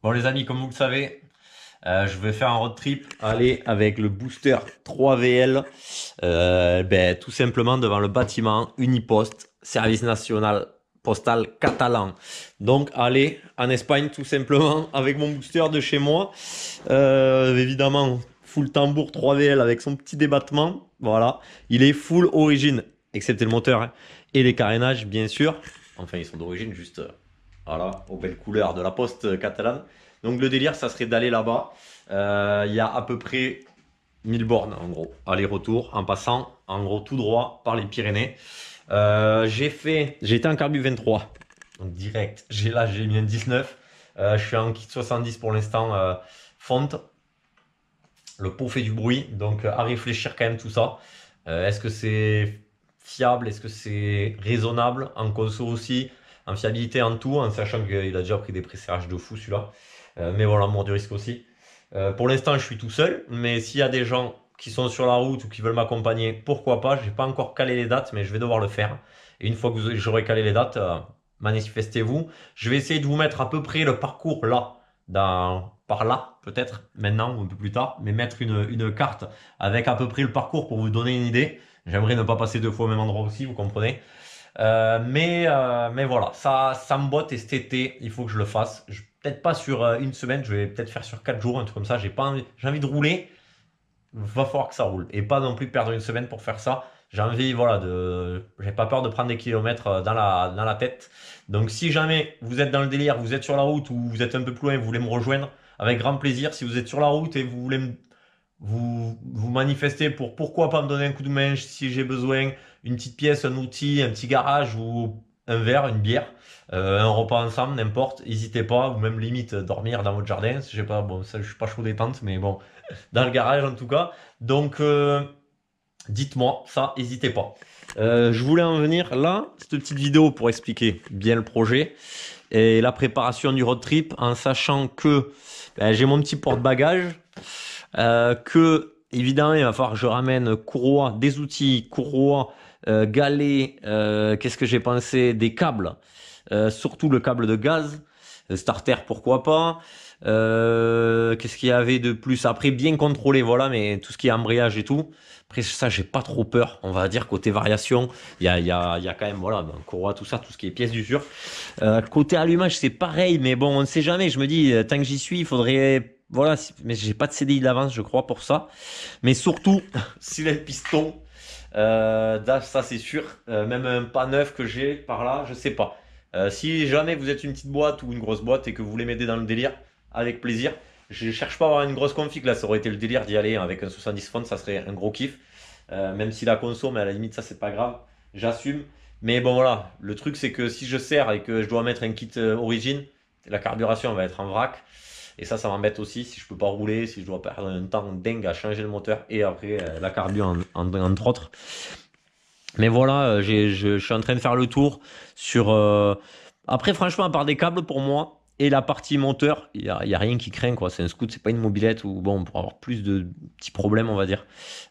Bon les amis, comme vous le savez, je vais faire un road trip aller avec le booster 3VL, tout simplement devant le bâtiment Unipost, service national postal catalan. Donc aller en Espagne tout simplement avec mon booster de chez moi. Évidemment, full tambour 3VL avec son petit débattement. Voilà, il est full origine, excepté le moteur hein, et les carénages bien sûr. Enfin, ils sont d'origine juste, voilà, aux belles couleurs de la poste catalane. Donc le délire, ça serait d'aller là-bas. Il y a à peu près 1000 bornes en gros, aller-retour, en passant en gros tout droit par les Pyrénées. J'ai été en carbu 23, donc direct. J'ai mis un 19. Je suis en kit 70 pour l'instant, fonte. Le pot fait du bruit, donc à réfléchir quand même tout ça. Est-ce que c'est fiable? Est-ce que c'est raisonnable en conso aussi? En fiabilité, en tout, en sachant qu'il a déjà pris des pressérages de fou celui-là. Mais voilà, mort du risque aussi. Pour l'instant, je suis tout seul, mais s'il y a des gens qui sont sur la route ou qui veulent m'accompagner, pourquoi pas. J'ai pas encore calé les dates, mais je vais devoir le faire. Et une fois que j'aurai calé les dates, manifestez-vous. Je vais essayer de vous mettre à peu près le parcours là, par là, peut-être, maintenant ou un peu plus tard, mais mettre une carte avec à peu près le parcours pour vous donner une idée. J'aimerais ne pas passer deux fois au même endroit aussi, vous comprenez. Mais voilà, ça me botte et cet été, il faut que je le fasse. Peut-être pas sur une semaine, je vais peut-être faire sur 4 jours, un truc comme ça. J'ai envie de rouler, va falloir que ça roule. Et pas non plus perdre une semaine pour faire ça. J'ai envie, voilà, j'ai pas peur de prendre des kilomètres dans la tête. Donc si jamais vous êtes dans le délire, vous êtes sur la route ou vous êtes un peu plus loin et vous voulez me rejoindre, avec grand plaisir. Si vous êtes sur la route et vous voulez vous manifester pour pourquoi pas me donner un coup de main si j'ai besoin, une petite pièce, un outil, un petit garage ou un verre, une bière, un repas ensemble, n'importe, n'hésitez pas, ou même limite dormir dans votre jardin, je sais pas, bon, ça je suis pas chaud détente, mais bon, dans le garage en tout cas. Donc dites-moi ça, n'hésitez pas. Je voulais en venir là, cette petite vidéo pour expliquer bien le projet et la préparation du road trip en sachant que j'ai mon petit porte-bagages, que évidemment il va falloir que je ramène courroie, des outils, courroie, galets, qu'est-ce que j'ai pensé, des câbles, surtout le câble de gaz, starter pourquoi pas. Qu'est-ce qu'il y avait de plus? Après, bien contrôlé, voilà, mais tout ce qui est embrayage et tout. Après, ça, j'ai pas trop peur. On va dire, côté variation, il y a quand même, voilà, ben, courroie, tout ça, tout ce qui est pièces d'usure. Côté allumage, c'est pareil, mais bon, on ne sait jamais. Je me dis, tant que j'y suis, il faudrait, voilà, mais j'ai pas de CDI d'avance, je crois, pour ça. Mais surtout, s'il a le piston, ça, c'est sûr. Même un pas neuf que j'ai par là, je sais pas. Si jamais vous êtes une petite boîte ou une grosse boîte et que vous voulez m'aider dans le délire, avec plaisir. Je cherche pas à avoir une grosse config, là ça aurait été le délire d'y aller avec un 70 font, ça serait un gros kiff. Même si la conso, mais à la limite ça c'est pas grave, j'assume. Mais bon voilà, le truc c'est que si je sers et que je dois mettre un kit origine, la carburation va être en vrac. Et ça m'embête aussi si je peux pas rouler, si je dois perdre un temps dingue à changer le moteur et après la carbu entre autres. Mais voilà, je suis en train de faire le tour sur. Après, franchement, à part des câbles pour moi et la partie moteur, y a rien qui craint quoi. C'est un scoot, c'est pas une mobilette où bon, on pourra avoir plus de petits problèmes, on va dire.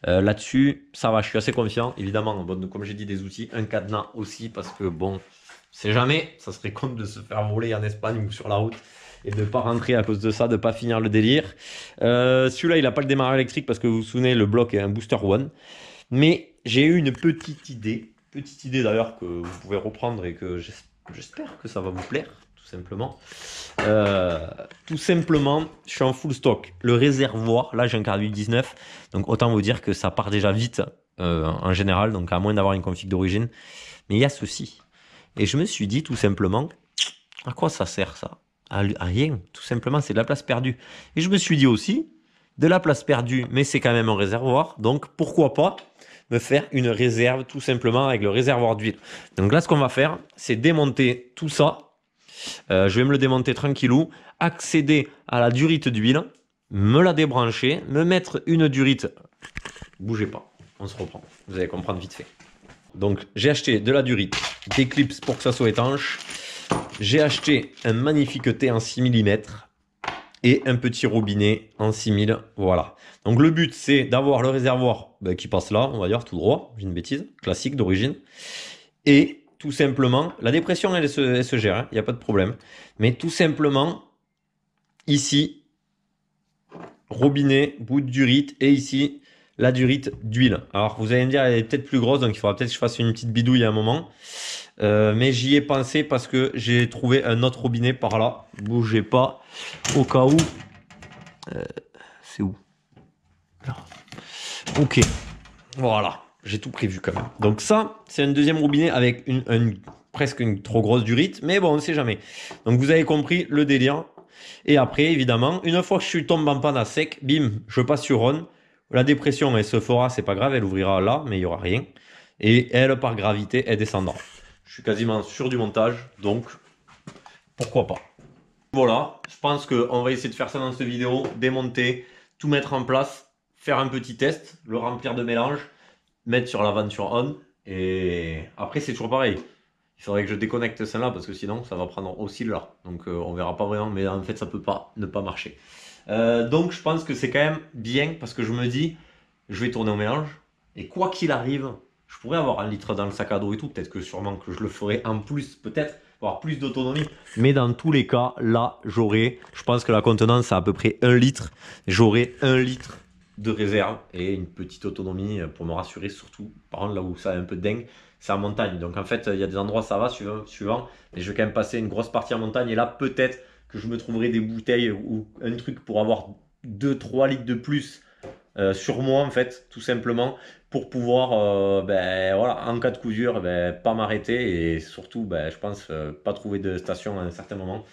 Là-dessus, ça va, je suis assez confiant. Évidemment, bon, comme j'ai dit, des outils, un cadenas aussi parce que bon, c'est jamais, ça serait con de se faire voler en Espagne ou sur la route et de pas rentrer à cause de ça, de pas finir le délire. Celui-là, il a pas le démarrage électrique parce que vous vous souvenez, le bloc est un booster one. Mais j'ai eu une petite idée d'ailleurs que vous pouvez reprendre et que j'espère que ça va vous plaire, tout simplement. Tout simplement, je suis en full stock. Le réservoir, là j'ai un carbu 19, donc autant vous dire que ça part déjà vite en général, donc à moins d'avoir une config d'origine. Mais il y a ceci. Et je me suis dit tout simplement, à quoi ça sert ça? À rien, tout simplement, c'est de la place perdue. Et je me suis dit aussi, de la place perdue, mais c'est quand même un réservoir, donc pourquoi pas me faire une réserve tout simplement avec le réservoir d'huile. Donc là, ce qu'on va faire, c'est démonter tout ça. Je vais me le démonter tranquillou, accéder à la durite d'huile, me la débrancher, me mettre une durite. Bougez pas, on se reprend. Vous allez comprendre vite fait. Donc j'ai acheté de la durite, des clips pour que ça soit étanche. J'ai acheté un magnifique thé en 6 mm et un petit robinet en 6000, voilà. Donc le but c'est d'avoir le réservoir qui passe là, on va dire tout droit, j'ai une bêtise, classique d'origine, et tout simplement, la dépression elle se gère, il n'y a pas de problème, mais tout simplement ici, robinet, bout de durite, et ici, la durite d'huile. Alors, vous allez me dire, elle est peut-être plus grosse, donc il faudra peut-être que je fasse une petite bidouille à un moment. Mais j'y ai pensé parce que j'ai trouvé un autre robinet par là. Bougez pas, au cas où. C'est où? Là. Ok, voilà, j'ai tout prévu quand même. Donc ça, c'est un deuxième robinet avec presque une trop grosse durite, mais bon, on ne sait jamais. Donc vous avez compris le délire. Et après, évidemment, une fois que je suis tombé en panne à sec, bim, je passe sur on. La dépression, elle se fera, c'est pas grave, elle ouvrira là, mais il n'y aura rien. Et elle, par gravité, elle descendra. Je suis quasiment sûr du montage, donc pourquoi pas. Voilà, je pense qu'on va essayer de faire ça dans cette vidéo, démonter, tout mettre en place, faire un petit test, le remplir de mélange, mettre sur l'aventure on, et après c'est toujours pareil. Il faudrait que je déconnecte celle-là parce que sinon ça va prendre aussi là. Donc on verra pas vraiment, mais en fait ça peut pas ne pas marcher. Donc je pense que c'est quand même bien parce que je me dis, je vais tourner au mélange, et quoi qu'il arrive, je pourrais avoir 1 litre dans le sac à dos et tout, peut-être que sûrement que je le ferai en plus, peut-être, avoir plus d'autonomie. Mais dans tous les cas, là, j'aurai, je pense que la contenance c'est à peu près 1 litre, j'aurai 1 litre de réserve et une petite autonomie pour me rassurer surtout. Par contre, là où ça est un peu dingue, c'est en montagne. Donc en fait, il y a des endroits ça va, suivant, mais je vais quand même passer une grosse partie en montagne et là, peut-être que je me trouverai des bouteilles ou un truc pour avoir 2-3 litres de plus sur moi en fait, tout simplement, pour pouvoir, ben, voilà, en cas de coup dur, ben, pas m'arrêter et surtout, ben, je pense, pas trouver de station à un certain moment.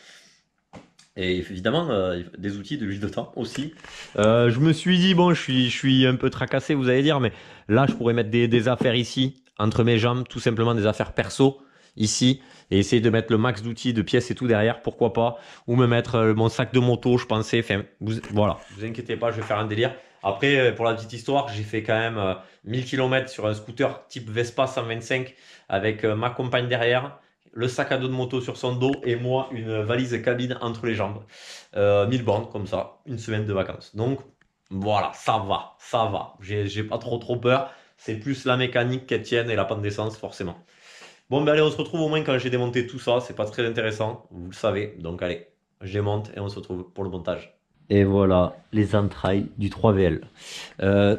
Et évidemment, des outils de l'huile de thym aussi. Je me suis dit, bon, je suis un peu tracassé, vous allez dire, mais là, je pourrais mettre des affaires ici, entre mes jambes, tout simplement des affaires perso, ici, et essayer de mettre le max d'outils, de pièces et tout derrière, pourquoi pas. Ou me mettre mon sac de moto, je pensais. Enfin, voilà, vous inquiétez pas, je vais faire un délire. Après, pour la petite histoire, j'ai fait quand même 1000 km sur un scooter type Vespa 125 avec ma compagne derrière, le sac à dos de moto sur son dos et moi une valise cabine entre les jambes. 1000 bornes comme ça, une semaine de vacances. Donc voilà, ça va, ça va. J'ai pas trop peur. C'est plus la mécanique qu'elle tienne et la panne d'essence forcément. Bon ben allez, on se retrouve au moins quand j'ai démonté tout ça. C'est pas très intéressant, vous le savez. Donc allez, je démonte et on se retrouve pour le montage. Et voilà les entrailles du 3VL.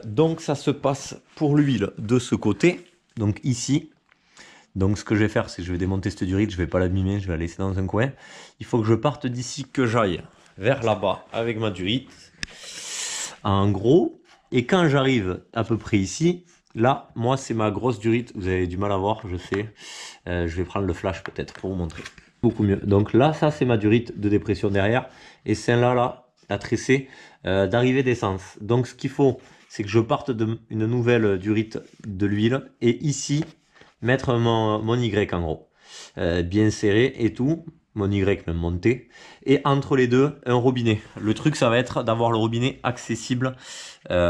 Donc ça se passe pour l'huile de ce côté. Donc ici. Donc ce que je vais faire, c'est que je vais démonter cette durite, je vais pas l'abîmer, je vais la laisser dans un coin. Il faut que je parte d'ici, que j'aille vers là-bas avec ma durite. En gros, et quand j'arrive à peu près ici, là, moi c'est ma grosse durite, vous avez du mal à voir, je sais. Je vais prendre le flash peut-être pour vous montrer. Beaucoup mieux. Donc là, ça c'est ma durite de dépression derrière. Et celle-là, là, la tressée d'arrivée d'essence. Donc ce qu'il faut, c'est que je parte d'une nouvelle durite de l'huile. Et ici, mettre mon Y en gros. Bien serré et tout. Mon Y même monté. Et entre les deux, un robinet. Le truc, ça va être d'avoir le robinet accessible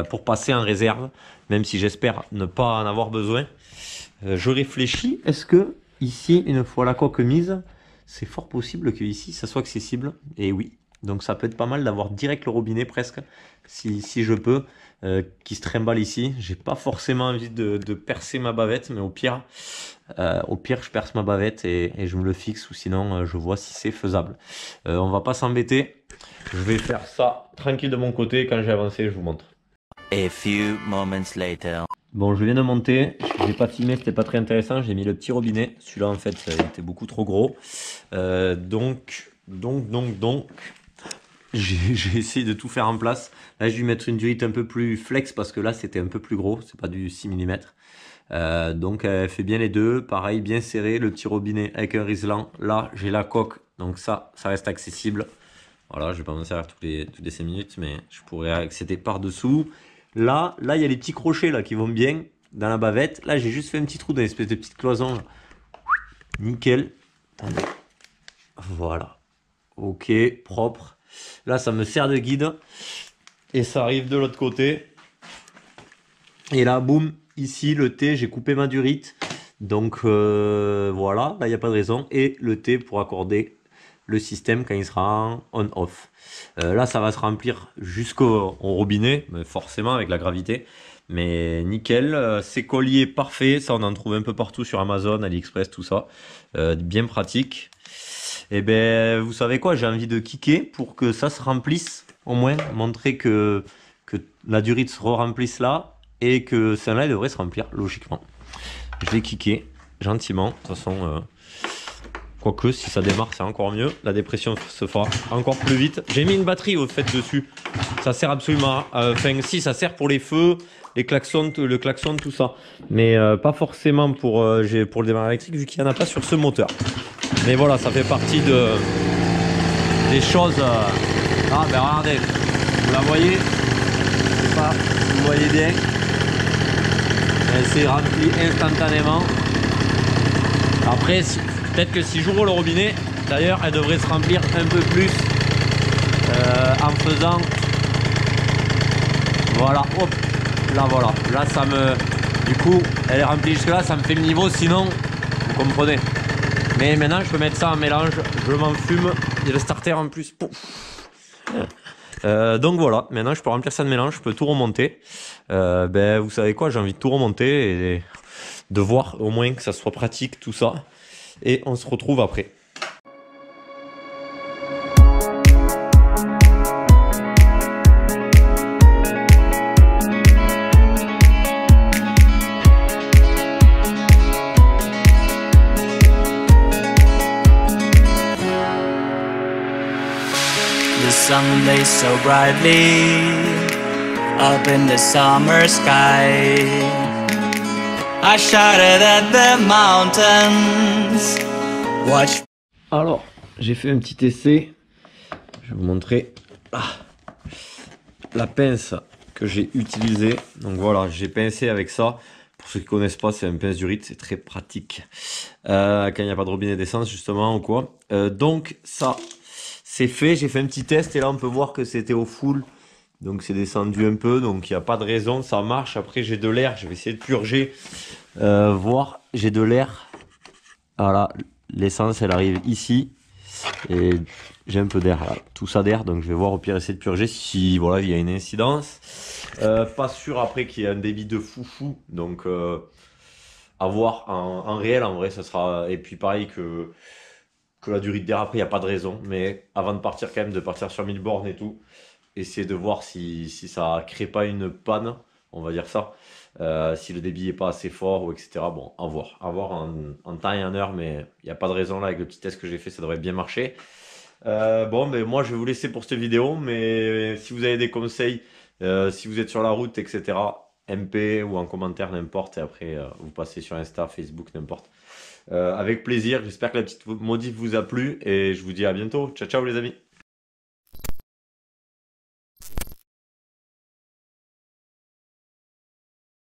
pour passer en réserve. Même si j'espère ne pas en avoir besoin. Je réfléchis. Est-ce que ici, une fois la coque mise, c'est fort possible que ici, ça soit accessible? Et oui. Donc ça peut être pas mal d'avoir direct le robinet presque, si je peux, qui se trimballe ici. J'ai pas forcément envie de percer ma bavette, mais au pire je perce ma bavette et je me le fixe, ou sinon je vois si c'est faisable. On va pas s'embêter, je vais faire ça tranquille de mon côté. Quand j'ai avancé, je vous montre. A few moments later. Bon, je viens de monter, j'ai pas filmé, c'était pas très intéressant, j'ai mis le petit robinet. Celui-là en fait, il était beaucoup trop gros. Donc... J'ai essayé de tout faire en place. Là, je vais mettre une durite un peu plus flex parce que là, c'était un peu plus gros. C'est pas du 6 mm. Donc, elle fait bien les deux. Pareil, bien serré. Le petit robinet avec un riselant. Là, j'ai la coque. Donc, ça reste accessible. Voilà, je vais pas m'en servir toutes les 5 minutes, mais je pourrais accéder par-dessous. Là, il y a les petits crochets là qui vont bien dans la bavette. Là, j'ai juste fait un petit trou dans l'espèce de petite cloison. Là. Nickel. Attendez. Voilà. Ok, propre. Là, ça me sert de guide. Et ça arrive de l'autre côté. Et là, boum, ici, le T, j'ai coupé ma durite. Donc, voilà, là, il n'y a pas de raison. Et le T pour accorder le système quand il sera en on-off. Là, ça va se remplir jusqu'au robinet, mais forcément avec la gravité. Mais nickel, c'est collier parfait. Ça, on en trouve un peu partout sur Amazon, AliExpress, tout ça. Bien pratique. Et ben vous savez quoi, j'ai envie de kicker pour que ça se remplisse au moins, montrer que la durite se remplisse là et que celle-là devrait se remplir logiquement. Je vais kicker gentiment, de toute façon, quoique si ça démarre c'est encore mieux, la dépression se fera encore plus vite. J'ai mis une batterie au fait dessus, ça sert absolument, enfin si ça sert pour les feux, les klaxons, le klaxon, tout ça, mais pas forcément pour le démarrage électrique vu qu'il n'y en a pas sur ce moteur. Mais voilà, ça fait partie des choses. Ah ben regardez, vous la voyez, je sais pas si vous voyez bien, elle s'est remplie instantanément. Après, peut-être que si j'ouvre le robinet, d'ailleurs, elle devrait se remplir un peu plus en faisant. Voilà, hop, là voilà. Là, ça me. Du coup, elle est remplie jusque-là, ça me fait le niveau, sinon, vous comprenez. Mais maintenant, je peux mettre ça en mélange, je m'en fume. Il y a le starter en plus. Donc voilà, maintenant je peux remplir ça de mélange, je peux tout remonter. Ben, vous savez quoi, j'ai envie de tout remonter et de voir au moins que ça soit pratique tout ça. Et on se retrouve après. The sun lays so brightly up in the summer sky. I shouted at the mountains. Watch. Alors, j'ai fait un petit essai. Je vais vous montrer la pince que j'ai utilisée. Donc voilà, j'ai pincé avec ça. Pour ceux qui ne connaissent pas, c'est un pince durite, c'est très pratique. Quand il n'y a pas de robinet d'essence justement ou quoi. Donc ça, c'est fait. J'ai fait un petit test et là on peut voir que c'était au full. Donc c'est descendu un peu, donc il n'y a pas de raison, ça marche. Après j'ai de l'air, je vais essayer de purger, voir, j'ai de l'air. Voilà, l'essence elle arrive ici et j'ai un peu d'air là, tout ça d'air, donc je vais voir au pire essayer de purger si voilà il y a une incidence. Pas sûr après qu'il y ait un débit de foufou, donc à voir en réel, en vrai ça sera, et puis pareil que la durée d'air après il n'y a pas de raison, mais avant de partir quand même, de partir sur 1000 bornes et tout. Essayer de voir si ça crée pas une panne, on va dire ça, si le débit est pas assez fort ou etc. Bon, à voir en temps et en heure, mais il n'y a pas de raison là, avec le petit test que j'ai fait, ça devrait bien marcher. Bon, mais moi je vais vous laisser pour cette vidéo, mais si vous avez des conseils, si vous êtes sur la route, etc., MP ou en commentaire, n'importe, et après vous passez sur Insta, Facebook, n'importe. Avec plaisir, j'espère que la petite modif vous a plu, et je vous dis à bientôt. Ciao, ciao les amis.